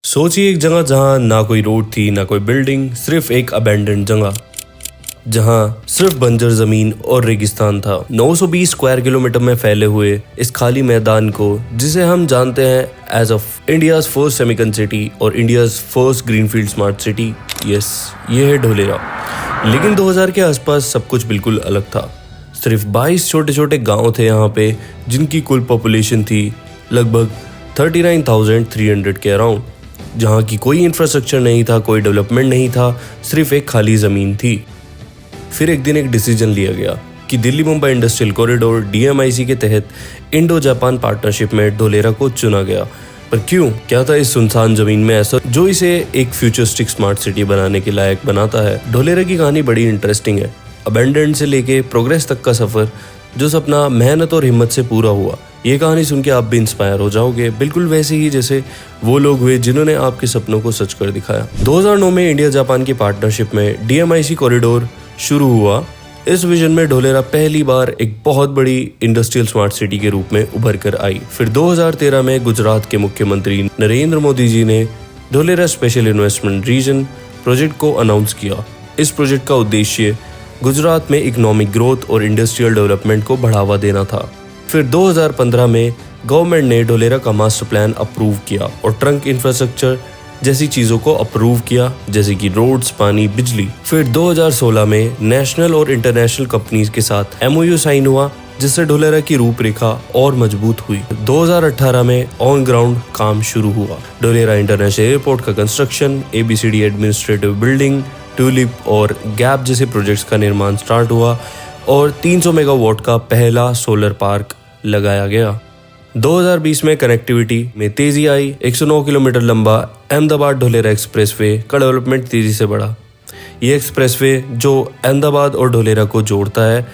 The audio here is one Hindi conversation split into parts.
सोचिए एक जगह जहाँ ना कोई रोड थी ना कोई बिल्डिंग, सिर्फ एक अबैंडन्ड जगह जहाँ सिर्फ बंजर जमीन और रेगिस्तान था। 920 स्क्वायर किलोमीटर में फैले हुए इस खाली मैदान को, जिसे हम जानते हैं as of India's first semicon city और India's first greenfield smart city, yes ये है ढोलेरा। लेकिन 2000 के आसपास सब कुछ बिल्कुल अलग था। सिर्फ 22 छोटे छोटे गांव थे यहाँ पे, जिनकी कुल पॉपुलेशन थी लगभग 39,300 के अराउंड, जहाँ की कोई इंफ्रास्ट्रक्चर नहीं था, कोई डेवलपमेंट नहीं था, सिर्फ एक खाली ज़मीन थी। फिर एक दिन एक डिसीजन लिया गया कि Delhi Mumbai industrial corridor DMIC के तहत इंडो जापान पार्टनरशिप में ढोलेरा को चुना गया। पर क्यों? क्या था इस सुनसान जमीन में ऐसा जो इसे एक फ्यूचरिस्टिक स्मार्ट सिटी बनाने के लायक बनाता है? ढोलेरा की कहानी बड़ी इंटरेस्टिंग है। अबैंडन से लेके प्रोग्रेस तक का सफर, जो सपना मेहनत और हिम्मत से पूरा हुआ। ये कहानी सुन के आप भी इंस्पायर हो जाओगे, बिल्कुल वैसे ही जैसे वो लोग हुए जिन्होंने आपके सपनों को सच कर दिखाया। 2009 में इंडिया जापान की पार्टनरशिप में DMIC कॉरिडोर शुरू हुआ। इस विजन में ढोलेरा पहली बार एक बहुत बड़ी इंडस्ट्रियल स्मार्ट सिटी के रूप में उभर कर आई। फिर 2013 में गुजरात के मुख्यमंत्री नरेंद्र मोदी जी ने Dholera special investment region project को अनाउंस किया। इस प्रोजेक्ट का उद्देश्य गुजरात में इकोनॉमिक ग्रोथ और इंडस्ट्रियल डेवलपमेंट को बढ़ावा देना था। फिर 2015 में गवर्नमेंट ने ढोलेरा का मास्टर प्लान अप्रूव किया और ट्रंक इंफ्रास्ट्रक्चर जैसी चीज़ों को अप्रूव किया, जैसे कि रोड्स, पानी, बिजली। फिर 2016 में नेशनल और इंटरनेशनल कंपनीज के साथ MOU साइन हुआ, जिससे ढोलेरा की रूपरेखा और मजबूत हुई। 2018 में ऑन ग्राउंड काम शुरू हुआ। ढोलेरा इंटरनेशनल एयरपोर्ट का construction, ABCD administrative building, tulip और गैप जैसे प्रोजेक्ट्स का निर्माण स्टार्ट हुआ और 300 मेगावाट का पहला सोलर पार्क लगाया गया। 2020 में कनेक्टिविटी में तेजी आई। 109 किलोमीटर लंबा अहमदाबाद ढोलेरा एक्सप्रेसवे का डेवलपमेंट तेजी से बढ़ा। ये एक्सप्रेसवे जो अहमदाबाद और ढोलेरा को जोड़ता है,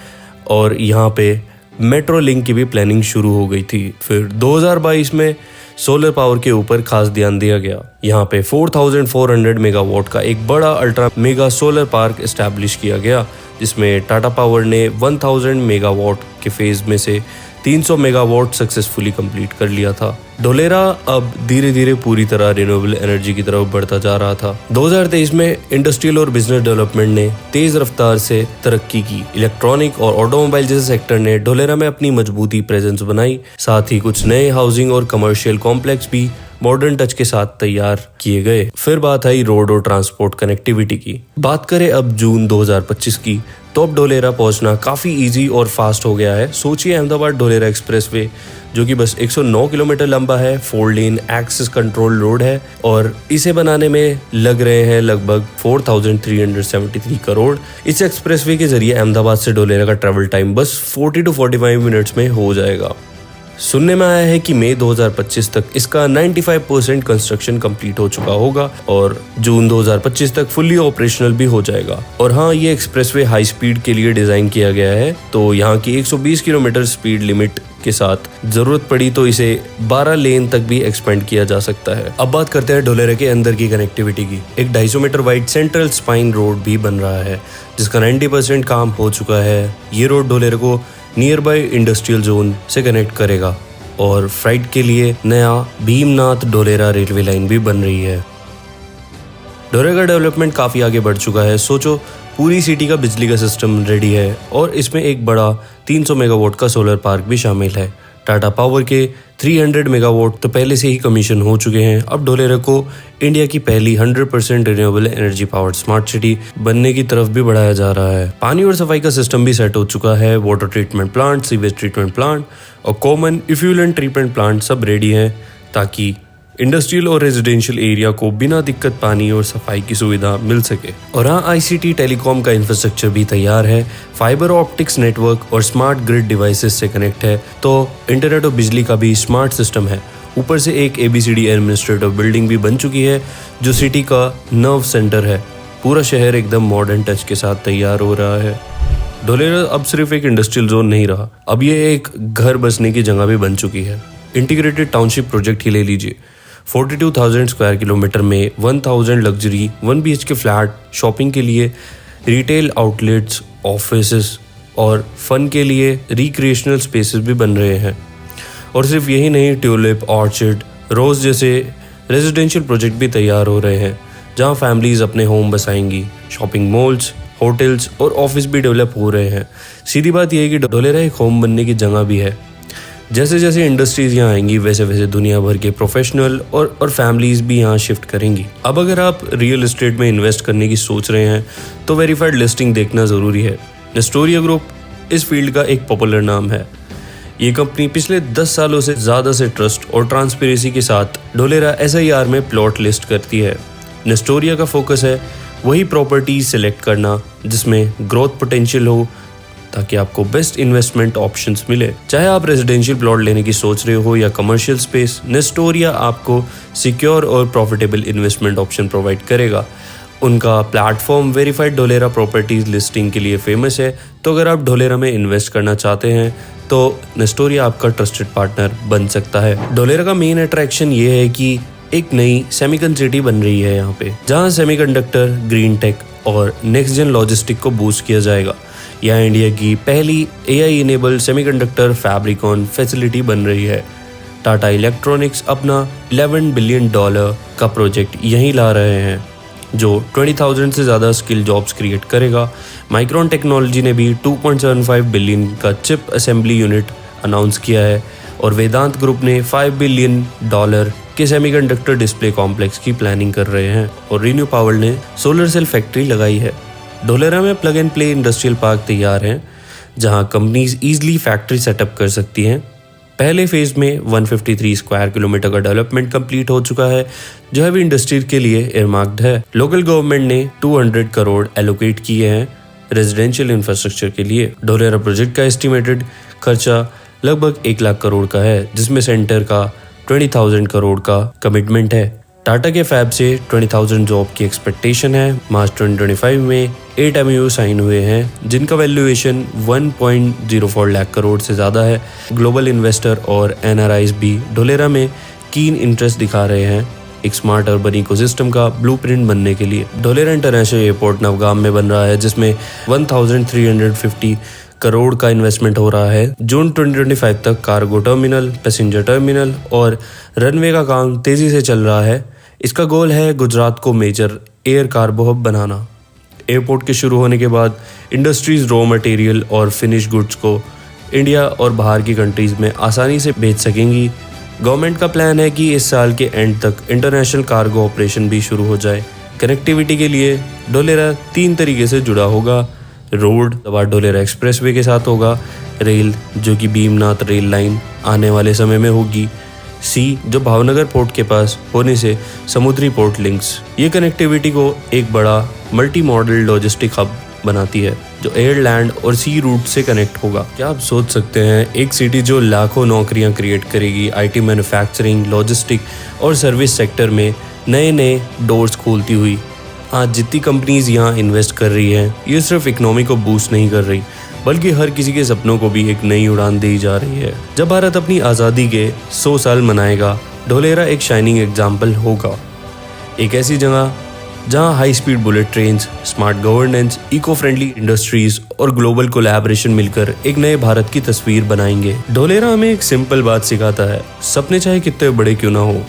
और यहाँ पे मेट्रो लिंक की भी प्लानिंग शुरू हो गई थी। फिर 2022 में सोलर पावर के ऊपर खास ध्यान दिया गया। यहाँ पे 4400 मेगावाट का एक बड़ा ultra mega solar park establish किया गया, जिसमें टाटा पावर ने 1000 मेगावाट के फेज में से 300 मेगावाट सक्सेसफुली कंप्लीट कर लिया था। ढोलेरा अब धीरे धीरे पूरी तरह रिन्यूएबल एनर्जी की तरफ बढ़ता जा रहा था। 2023 में इंडस्ट्रियल और बिजनेस डेवलपमेंट ने तेज रफ्तार से तरक्की की। इलेक्ट्रॉनिक और ऑटोमोबाइल जैसे सेक्टर ने ढोलेरा में अपनी मजबूती प्रेजेंस बनाई। साथ ही कुछ नए हाउसिंग और कमर्शियल कॉम्प्लेक्स भी मॉडर्न टच के साथ तैयार किए गए। फिर बात आई रोड और ट्रांसपोर्ट कनेक्टिविटी की। बात करें अब जून 2025 की, तो अब ढोलेरा पहुंचना काफ़ी इजी और फास्ट हो गया है। सोचिए अहमदाबाद ढोलेरा एक्सप्रेसवे, जो कि बस 109 किलोमीटर लंबा है, 4 लेन एक्सेस कंट्रोल रोड है, और इसे बनाने में लग रहे हैं लगभग 4373 करोड़। इस एक्सप्रेसवे के जरिए अहमदाबाद से ढोलेरा का ट्रैवल टाइम बस 40 to 45 मिनट्स में हो जाएगा। सुनने में आया है कि मई 2025 तक इसका 95% कंस्ट्रक्शन कंप्लीट हो चुका होगा और जून 2025 तक फुल्ली ऑपरेशनल भी हो जाएगा। और हाँ, ये एक्सप्रेसवे हाई स्पीड के लिए डिजाइन किया गया है, तो यहाँ की 120 किलोमीटर स्पीड लिमिट के साथ जरूरत पड़ी तो इसे 12 लेन तक भी एक्सपेंड किया जा सकता है। अब बात करते हैं ढोलेरा के अंदर की कनेक्टिविटी की। एक 250 metre wide central spine road भी बन रहा है, जिसका 90% काम हो चुका है। ये रोड ढोलेरा को नियर बाय इंडस्ट्रियल जोन से कनेक्ट करेगा और फ्राइट के लिए नया भीमनाथ ढोलेरा रेलवे लाइन भी बन रही है। ढोलेरा का डेवलपमेंट काफ़ी आगे बढ़ चुका है। सोचो, पूरी सिटी का बिजली का सिस्टम रेडी है और इसमें एक बड़ा 300 मेगावाट का सोलर पार्क भी शामिल है। टाटा पावर के 300 मेगावाट तो पहले से ही कमीशन हो चुके हैं। अब ढोलेरा को इंडिया की पहली 100% renewable energy powered smart city बनने की तरफ भी बढ़ाया जा रहा है। पानी और सफाई का सिस्टम भी सेट हो चुका है। Water treatment plant, sewage treatment plant और कॉमन इफ्यूलेंट ट्रीटमेंट प्लांट सब रेडी हैं, ताकि इंडस्ट्रियल और रेजिडेंशियल एरिया को बिना दिक्कत पानी और सफाई की सुविधा मिल सके। और हाँ, ICT टेलीकॉम का इंफ्रास्ट्रक्चर भी तैयार है। फाइबर ऑप्टिक्स नेटवर्क और स्मार्ट ग्रिड डिवाइसेस से कनेक्ट है, तो इंटरनेट और बिजली का भी स्मार्ट सिस्टम है। ऊपर से एक ABCD एडमिनिस्ट्रेटिव बिल्डिंग भी बन चुकी है, जो सिटी का नर्व सेंटर है। पूरा शहर एकदम मॉडर्न टच के साथ तैयार हो रहा है। ढोलेरा अब सिर्फ एक इंडस्ट्रियल जोन नहीं रहा, अब ये एक घर बसने की जगह भी बन चुकी है। इंटीग्रेटेड टाउनशिप प्रोजेक्ट ही ले लीजिए। 42,000 स्क्वायर किलोमीटर में 1000 लग्जरी 1 BHK फ्लैट, शॉपिंग के लिए रिटेल आउटलेट्स, ऑफिसेस और फन के लिए रिक्रिएशनल स्पेसेस भी बन रहे हैं। और सिर्फ यही नहीं, ट्यूलिप, ऑर्चिड, रोज जैसे रेजिडेंशियल प्रोजेक्ट भी तैयार हो रहे हैं जहां फैमिलीज अपने होम बसाएंगी। शॉपिंग मॉल्स, होटल्स और ऑफिस भी डेवलप हो रहे हैं। सीधी बात यह है कि ढोलेरा एक होम बनने की जगह भी है। जैसे जैसे इंडस्ट्रीज यहाँ आएंगी वैसे वैसे दुनिया भर के प्रोफेशनल और फैमिलीज भी यहाँ शिफ्ट करेंगी। अब अगर आप रियल एस्टेट में इन्वेस्ट करने की सोच रहे हैं तो वेरीफाइड लिस्टिंग देखना ज़रूरी है। नेस्टोरिया ग्रुप इस फील्ड का एक पॉपुलर नाम है। ये कंपनी पिछले 10 सालों से ज़्यादा से ट्रस्ट और ट्रांसपेरेंसी के साथ ढोलेरा SIR में प्लॉट लिस्ट करती है। नेस्टोरिया का फोकस है वही प्रॉपर्टीज सिलेक्ट करना जिसमें ग्रोथ पोटेंशियल हो ताकि आपको बेस्ट इन्वेस्टमेंट ऑप्शंस मिले। चाहे आप रेजिडेंशियल प्लॉट लेने की सोच रहे हो या कमर्शियल स्पेस, नेस्टोरिया आपको सिक्योर और प्रॉफिटेबल इन्वेस्टमेंट ऑप्शन प्रोवाइड करेगा। उनका platform verified Dholera properties listing के लिए फेमस है। तो अगर आप ढोलेरा में इन्वेस्ट करना चाहते हैं तो नेस्टोरिया आपका ट्रस्टेड पार्टनर बन सकता है। ढोलेरा का मेन अट्रैक्शन ये है कि एक नई सेमीकन सिटी बन रही है यहाँ पे, जहाँ सेमीकंडक्टर, ग्रीन टेक और नेक्स्ट जेन लॉजिस्टिक को बूस्ट किया जाएगा। यहाँ इंडिया की पहली AI इनेबल्ड सेमीकंडक्टर फैब्रिकॉन फैसिलिटी बन रही है। टाटा इलेक्ट्रॉनिक्स अपना $11 बिलियन का प्रोजेक्ट यहीं ला रहे हैं जो 20,000 से ज़्यादा स्किल जॉब्स क्रिएट करेगा। माइक्रोन टेक्नोलॉजी ने भी $2.75 बिलियन का चिप असेंबली यूनिट अनाउंस किया है और वेदांत ग्रुप ने $5 बिलियन के सेमीकंडक्टर डिस्प्ले कॉम्प्लेक्स की प्लानिंग कर रहे हैं और रिन्यू पावर ने सोलर सेल फैक्ट्री लगाई है। ढोलेरा में plug and play industrial park तैयार हैं जहां कंपनीज ईजिली फैक्ट्री सेटअप कर सकती हैं। पहले फेज में 153 स्क्वायर किलोमीटर का डेवलपमेंट कंप्लीट हो चुका है जो हैवी इंडस्ट्री के लिए एयरमार्क्ड है। लोकल गवर्नमेंट ने 200 करोड़ एलोकेट किए हैं रेजिडेंशियल इंफ्रास्ट्रक्चर के लिए। ढोलेरा प्रोजेक्ट का एस्टिमेटेड खर्चा लगभग 1 लाख करोड़ का है जिसमें सेंटर का 20,000 करोड़ का कमिटमेंट है। टाटा के फैब से 20,000 जॉब की एक्सपेक्टेशन है। मार्च 2025 में 8 MOU साइन हुए हैं जिनका वैल्यूएशन 1.04 लाख करोड़ से ज़्यादा है। ग्लोबल इन्वेस्टर और NRIs भी ढोलेरा में कीन इंटरेस्ट दिखा रहे हैं एक स्मार्ट अर्बन इकोसिस्टम का ब्लूप्रिंट बनने के लिए। ढोलेरा इंटरनेशनल एयरपोर्ट नवगाम में बन रहा है जिसमें 1,350 करोड़ का इन्वेस्टमेंट हो रहा है। जून 2025 तक कार्गो टर्मिनल, पैसेंजर टर्मिनल और रनवे का काम तेजी से चल रहा है। इसका गोल है गुजरात को मेजर एयर कार्गो हब बनाना। एयरपोर्ट के शुरू होने के बाद इंडस्ट्रीज रॉ मटेरियल और फिनिश गुड्स को इंडिया और बाहर की कंट्रीज में आसानी से भेज सकेंगी। गवर्नमेंट का प्लान है कि इस साल के एंड तक इंटरनेशनल कार्गो ऑपरेशन भी शुरू हो जाए। कनेक्टिविटी के लिए ढोलेरा 3 तरीके से जुड़ा होगा। रोड दबार ढोलेरा एक्सप्रेसवे के साथ होगा, रेल जो कि भीमनाथ रेल लाइन आने वाले समय में होगी, सी जो भावनगर पोर्ट के पास होने से समुद्री पोर्ट लिंक्स। ये कनेक्टिविटी को एक बड़ा मल्टी मॉडल लॉजिस्टिक हब बनाती है जो एयर, लैंड और सी रूट से कनेक्ट होगा। क्या आप सोच सकते हैं एक सिटी जो लाखों नौकरियां क्रिएट करेगी, IT मैन्युफैक्चरिंग, लॉजिस्टिक और सर्विस सेक्टर में नए नए डोर्स खोलती हुई। आज जितनी कंपनीज यहाँ इन्वेस्ट कर रही हैं ये सिर्फ इकोनॉमी को बूस्ट नहीं कर रही बल्कि हर किसी के सपनों को भी एक नई उड़ान दी जा रही है। जब भारत अपनी आज़ादी के 100 साल मनाएगा ढोलेरा एक शाइनिंग एग्जाम्पल होगा। एक ऐसी जगह जहां high speed bullet trains, smart governance, eco friendly industries और ग्लोबल कोलैबोरेशन मिलकर एक नए भारत की तस्वीर बनाएंगे। ढोलेरा हमें एक सिंपल बात सिखाता है, सपने चाहे कितने बड़े क्यों ना हो,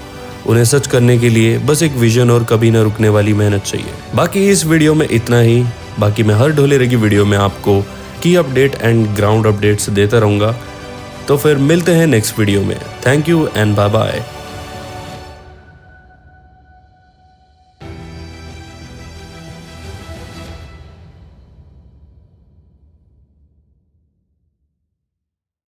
उन्हें सच करने के लिए बस एक विजन और कभी ना रुकने वाली मेहनत चाहिए। बाकी इस वीडियो में इतना ही। बाकी मैं हर ढोलेरे की वीडियो में आपको की अपडेट एंड ग्राउंड अपडेट्स देता रहूँगा। तो फिर मिलते हैं नेक्स्ट वीडियो में। Thank you and bye bye.